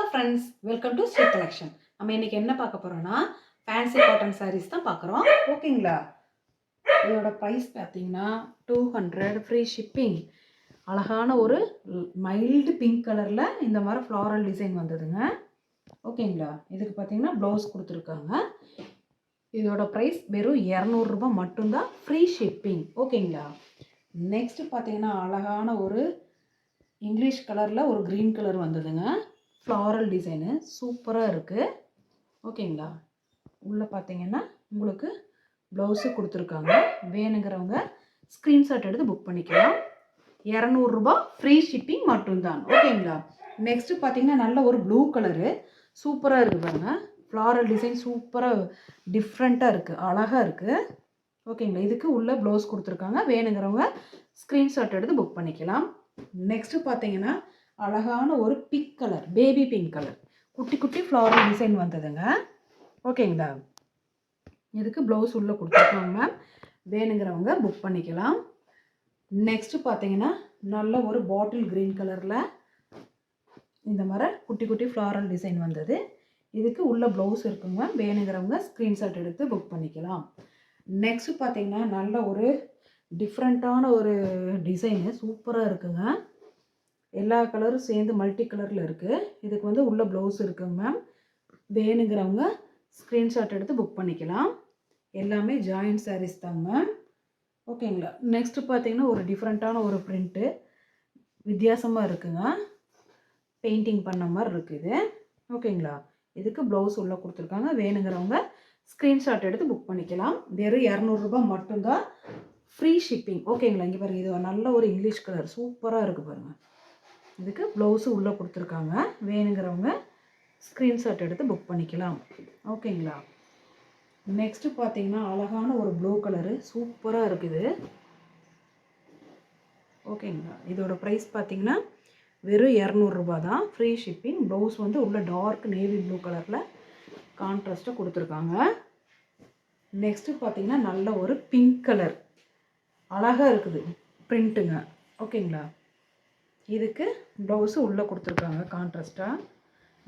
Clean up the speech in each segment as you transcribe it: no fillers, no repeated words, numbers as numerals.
Hello friends, welcome to Sri collection. நம்ம இன்னைக்கு என்ன பார்க்க போறோம்னா ஃபேன்சி காட்டன் சாரீஸ் தான் பார்க்குறோம். ஓகேங்களா? இதோட ப்ரைஸ் பார்த்தீங்கன்னா 200 ஃப்ரீ ஷிப்பிங். அழகான ஒரு மைல்டு பிங்க் கலரில் இந்த மாதிரி ஃப்ளாரல் டிசைன் வந்ததுங்க. ஓகேங்களா? இதுக்கு பார்த்தீங்கன்னா ப்ளவுஸ் கொடுத்துருக்காங்க. இதோட ப்ரைஸ் வெறும் 200 ரூபாய் மட்டும்தான், ஃப்ரீ ஷிப்பிங். ஓகேங்களா? நெக்ஸ்ட் பார்த்தீங்கன்னா அழகான ஒரு இங்கிலீஷ் கலரில் ஒரு க்ரீன் கலர் வந்ததுங்க. ஃப்ளாரல் டிசைனு சூப்பராக இருக்குது. ஓகேங்களா? உள்ளே பார்த்தீங்கன்னா உங்களுக்கு ப்ளவுஸு கொடுத்துருக்காங்க. வேணுங்கிறவங்க ஸ்க்ரீன்ஷாட் எடுத்து புக் பண்ணிக்கலாம். 200 ரூபாய் ஃப்ரீ ஷிப்பிங் மட்டும்தான். ஓகேங்களா? நெக்ஸ்ட்டு பார்த்தீங்கன்னா நல்ல ஒரு ப்ளூ கலரு சூப்பராக இருக்குது பாருங்க. ஃப்ளாரல் டிசைன் சூப்பராக டிஃப்ரெண்ட்டாக இருக்குது, அழகாக இருக்குது. ஓகேங்களா? இதுக்கு உள்ள ப்ளவுஸ் கொடுத்துருக்காங்க. வேணுங்கிறவங்க ஸ்க்ரீன்ஷாட் எடுத்து புக் பண்ணிக்கலாம். நெக்ஸ்ட்டு பார்த்தீங்கன்னா அழகான ஒரு pink colour, baby pink colour, குட்டி குட்டி ஃப்ளாரல் டிசைன் வந்ததுங்க. ஓகேங்களா? இதுக்கு ப்ளவுஸ் உள்ளே கொடுத்துருக்காங்க. வேணுங்கிறவங்க புக் பண்ணிக்கலாம். நெக்ஸ்ட்டு பார்த்தீங்கன்னா நல்ல ஒரு பாட்டில் க்ரீன் கலரில் இந்த மாதிரி குட்டி குட்டி ஃப்ளாரல் டிசைன் வந்தது. இதுக்கு உள்ள ப்ளவுஸ் இருக்குங்க. வேணுங்கிறவங்க ஸ்க்ரீன்ஷாட் எடுத்து புக் பண்ணிக்கலாம். நெக்ஸ்ட்டு பார்த்தீங்கன்னா நல்ல ஒரு டிஃப்ரெண்ட்டான ஒரு டிசைனு சூப்பராக இருக்குங்க. எல்லா கலரும் சேர்ந்து மல்டி கலரில் இருக்குது. இதுக்கு வந்து உள்ள ப்ளவுஸ் இருக்குங்க மேம். வேணுங்கிறவங்க ஸ்க்ரீன்ஷாட் எடுத்து புக் பண்ணிக்கலாம். எல்லாமே ஜாயின்ட் சாரீஸ் தாங்க. ஓகேங்களா? நெக்ஸ்ட்டு பார்த்தீங்கன்னா ஒரு டிஃப்ரெண்ட்டான ஒரு பிரிண்ட்டு வித்தியாசமாக இருக்குங்க. பெயிண்டிங் பண்ண மாதிரி இருக்குது. ஓகேங்களா? இதுக்கு ப்ளவுஸ் உள்ளே கொடுத்துருக்காங்க. வேணுங்கிறவங்க ஸ்க்ரீன்ஷாட் எடுத்து புக் பண்ணிக்கலாம். வெறும் 200 ரூபாய் மட்டும்தான், ஃப்ரீ ஷிப்பிங். ஓகேங்களா? இங்கே பாருங்கள், இது நல்ல ஒரு இங்கிலீஷ் கலர் சூப்பராக இருக்குது பாருங்கள். இதுக்கு ப்ளவுஸு உள்ளே கொடுத்துருக்காங்க. வேணுங்கிறவங்க ஸ்க்ரீன்ஷாட் எடுத்து புக் பண்ணிக்கலாம். ஓகேங்களா? நெக்ஸ்ட்டு பார்த்தீங்கன்னா அழகான ஒரு ப்ளூ கலரு சூப்பராக இருக்குது. ஓகேங்களா? இதோட ப்ரைஸ் பார்த்தீங்கன்னா வெறும் 200 ரூபாய் தான், ஃப்ரீ ஷிப்பிங். ப்ளவுஸ் வந்து உள்ள டார்க் நேவி ப்ளூ கலரில் கான்ட்ராஸ்ட்டாக கொடுத்துருக்காங்க. நெக்ஸ்ட்டு பார்த்தீங்கன்னா நல்ல ஒரு பிங்க் கலர் அழகாக இருக்குது பிரிண்ட்டுங்க. ஓகேங்களா? இதுக்கு ப்ளவுஸு உள்ளே கொடுத்துருக்காங்க கான்ட்ராஸ்ட்டாக.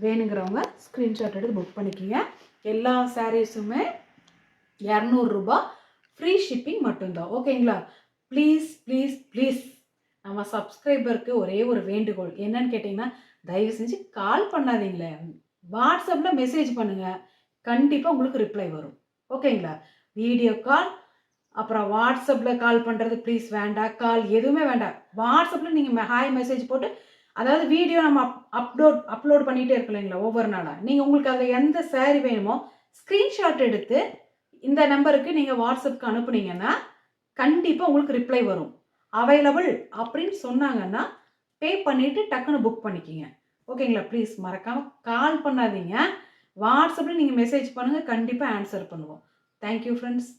வேணுங்கிறவங்க ஸ்க்ரீன்ஷாட் எடுத்து புக் பண்ணிக்கிங்க. எல்லா சாரீஸுமே 200 ரூபாய், ஃப்ரீ ஷிப்பிங் மட்டும்தான். ஓகேங்களா? ப்ளீஸ் ப்ளீஸ் ப்ளீஸ் நம்ம சப்ஸ்கிரைபருக்கு ஒரே ஒரு வேண்டுகோள் என்னன்னு கேட்டிங்கன்னா, தயவு செஞ்சு கால் பண்ணாதீங்களே, வாட்ஸ்அப்பில் மெசேஜ் பண்ணுங்கள். கண்டிப்பாக உங்களுக்கு ரிப்ளை வரும். ஓகேங்களா? வீடியோ கால் அப்புறம் வாட்ஸ்அப்பில் கால் பண்ணுறது ப்ளீஸ் வேண்டாம். கால் எதுவுமே வேண்டாம். வாட்ஸ்அப்பில் நீங்கள் ஹாய் மெசேஜ் போட்டு, அதாவது வீடியோ நம்ம அப்லோட் பண்ணிகிட்டே இருக்கோம் இல்லைங்களா ஒவ்வொரு நாளாக. நீங்கள் உங்களுக்கு அதில் எந்த சாரீ வேணுமோ ஸ்க்ரீன்ஷாட் எடுத்து இந்த நம்பருக்கு நீங்கள் வாட்ஸ்அப்புக்கு அனுப்புனீங்கன்னா கண்டிப்பாக உங்களுக்கு ரிப்ளை வரும். அவைலபிள் அப்படின்னு சொன்னாங்கன்னா பே பண்ணிவிட்டு டக்குன்னு புக் பண்ணிக்கிங்க. ஓகேங்களா? ப்ளீஸ் மறக்காமல் கால் பண்ணாதீங்க. வாட்ஸ்அப்பில் நீங்கள் மெசேஜ் பண்ணுங்கள், கண்டிப்பாக ஆன்சர் பண்ணுவோம். Thank you friends.